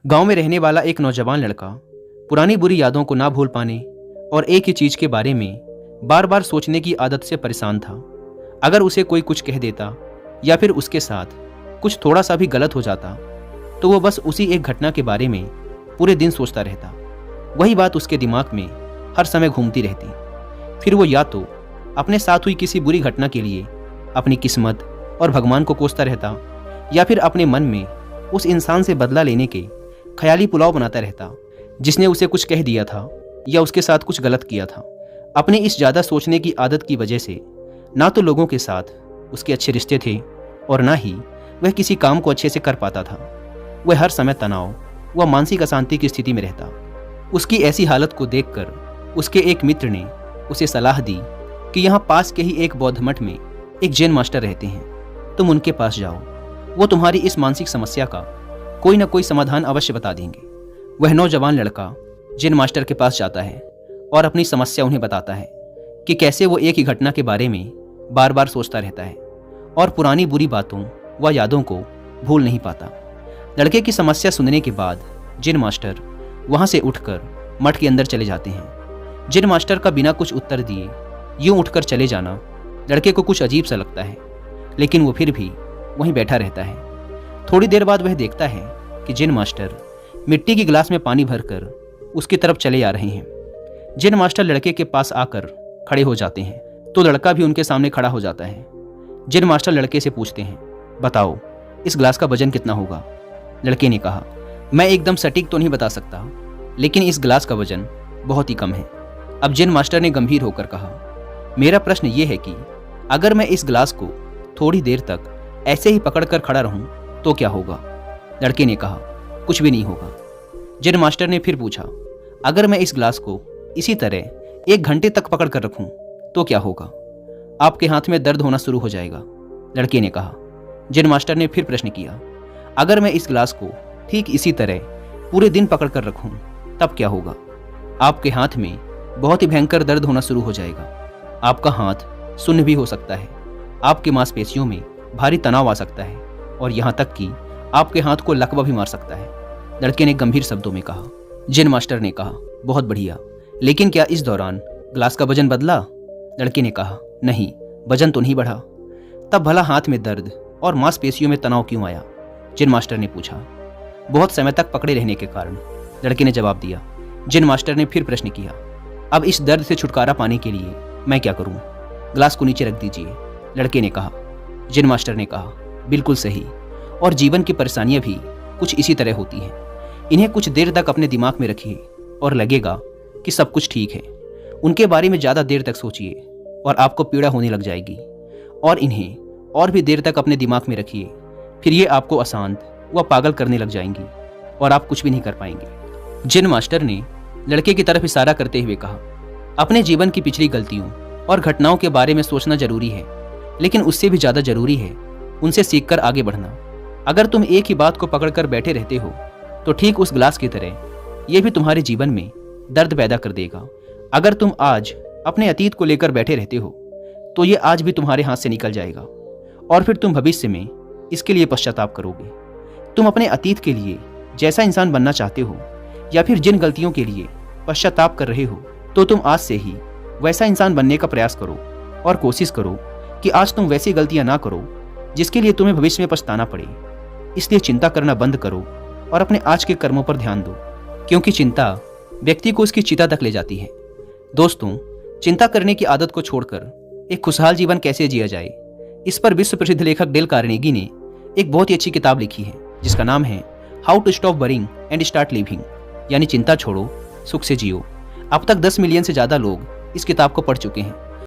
गांव में रहने वाला एक नौजवान लड़का पुरानी बुरी यादों को ना भूल पाने और एक ही चीज के बारे में बार बार सोचने की आदत से परेशान था। अगर उसे कोई कुछ कह देता या फिर उसके साथ कुछ थोड़ा सा भी गलत हो जाता तो वो बस उसी एक घटना के बारे में पूरे दिन सोचता रहता। वही बात उसके दिमाग में हर समय घूमती रहती। फिर वो या तो अपने साथ हुई किसी बुरी घटना के लिए अपनी किस्मत और भगवान को कोसता रहता या फिर अपने मन में उस इंसान से बदला लेने के ख्याली पुलाव बनाता रहता जिसने उसे कुछ कह दिया था या उसके साथ कुछ गलत किया था। अपनी इस ज़्यादा सोचने की आदत की वजह से ना तो लोगों के साथ उसके अच्छे रिश्ते थे और ना ही वह किसी काम को अच्छे से कर पाता था। वह हर समय तनाव व मानसिक अशांति की स्थिति में रहता। उसकी ऐसी हालत को देखकर उसके एक मित्र ने उसे सलाह दी कि यहाँ पास के ही एक बौद्ध मठ में एक जैन मास्टर रहते हैं, तुम उनके पास जाओ, वो तुम्हारी इस मानसिक समस्या का कोई ना कोई समाधान अवश्य बता देंगे। वह नौजवान लड़का जैन मास्टर के पास जाता है और अपनी समस्या उन्हें बताता है कि कैसे वो एक ही घटना के बारे में बार बार सोचता रहता है और पुरानी बुरी बातों व यादों को भूल नहीं पाता। लड़के की समस्या सुनने के बाद जैन मास्टर वहाँ से उठकर मठ के अंदर चले जाते हैं। जैन मास्टर का बिना कुछ उत्तर दिए यूं उठकर चले जाना लड़के को कुछ अजीब सा लगता है, लेकिन वो फिर भी वहीं बैठा रहता है। थोड़ी देर बाद वह देखता है कि जैन मास्टर मिट्टी की गिलास में पानी भरकर उसकी तरफ चले आ रहे हैं। जैन मास्टर लड़के के पास आकर खड़े हो जाते हैं तो लड़का भी उनके सामने खड़ा हो जाता है। जैन मास्टर लड़के से पूछते हैं, बताओ इस गिलास का वजन कितना होगा? लड़के ने कहा, मैं एकदम सटीक तो नहीं बता सकता, लेकिन इस गिलास का वजन बहुत ही कम है। अब जैन मास्टर ने गंभीर होकर कहा, मेरा प्रश्न ये है कि अगर मैं इस गिलास को थोड़ी देर तक ऐसे ही पकड़कर खड़ा रहूं तो क्या होगा? लड़के ने कहा, कुछ भी नहीं होगा। जैन मास्टर ने फिर पूछा, अगर मैं इस गिलास को इसी तरह 1 घंटे तक पकड़ कर रखूं तो क्या होगा? आपके हाथ में दर्द होना शुरू हो जाएगा। लड़के ने कहा। जैन मास्टर ने फिर प्रश्न किया, अगर मैं इस गिलास को ठीक इसी तरह पूरे दिन पकड़ कर रखूं तब क्या होगा? आपके हाथ में बहुत ही भयंकर दर्द होना शुरू हो जाएगा। आपका हाथ सुन्न भी हो सकता है, आपकी मांसपेशियों में भारी तनाव आ सकता है और यहाँ तक कि आपके हाथ को लकवा भी मार सकता है। लड़के ने गंभीर शब्दों में कहा। जैन मास्टर ने कहा, बहुत बढ़िया, लेकिन क्या इस दौरान गिलास का वजन बदला? लड़के ने कहा, नहीं, वजन तो नहीं बढ़ा। तब भला हाथ में दर्द और मांसपेशियों में तनाव क्यों आया? जैन मास्टर ने पूछा। बहुत समय तक पकड़े रहने के कारण, लड़के ने जवाब दिया। जैन मास्टर ने फिर प्रश्न किया, अब इस दर्द से छुटकारा पाने के लिए मैं क्या करूं? गिलास को नीचे रख दीजिए। लड़के ने कहा। जैन मास्टर ने कहा, बिल्कुल सही, और जीवन की परेशानियां भी कुछ इसी तरह होती हैं। इन्हें कुछ देर तक अपने दिमाग में रखिए और लगेगा कि सब कुछ ठीक है। उनके बारे में ज़्यादा देर तक सोचिए और आपको पीड़ा होने लग जाएगी, और इन्हें और भी देर तक अपने दिमाग में रखिए, फिर ये आपको अशांत व पागल करने लग जाएंगी और आप कुछ भी नहीं कर पाएंगे। जैन मास्टर ने लड़के की तरफ इशारा करते हुए कहा, अपने जीवन की पिछली गलतियों और घटनाओं के बारे में सोचना जरूरी है, लेकिन उससे भी ज़्यादा जरूरी है उनसे सीखकर आगे बढ़ना। अगर तुम एक ही बात को पकड़कर बैठे रहते हो तो ठीक उस गिलास की तरह यह भी तुम्हारे जीवन में दर्द पैदा कर देगा। अगर तुम आज अपने अतीत को लेकर बैठे रहते हो तो ये आज भी तुम्हारे हाथ से निकल जाएगा और फिर तुम भविष्य में इसके लिए पश्चाताप करोगे। तुम अपने अतीत के लिए जैसा इंसान बनना चाहते हो या फिर जिन गलतियों के लिए पश्चाताप कर रहे हो तो तुम आज से ही वैसा इंसान बनने का प्रयास करो और कोशिश करो कि आज तुम वैसी गलतियां ना करो जिसके लिए तुम्हें भविष्य में पछताना पड़े। इसलिए चिंता करना बंद करो और अपने आज के कर्मों पर ध्यान दो, क्योंकि चिंता व्यक्ति को उसकी चिता तक ले जाती है। दोस्तों, चिंता करने की आदत को छोड़कर एक खुशहाल जीवन कैसे जिया जाए, इस पर विश्व प्रसिद्ध लेखक डेल कार्नेगी ने एक बहुत ही अच्छी किताब लिखी है जिसका नाम है how to stop worrying and start living, यानी चिंता छोड़ो, सुख से जियो। अब तक 10 मिलियन से ज़्यादा लोग इस किताब को पढ़ चुके हैं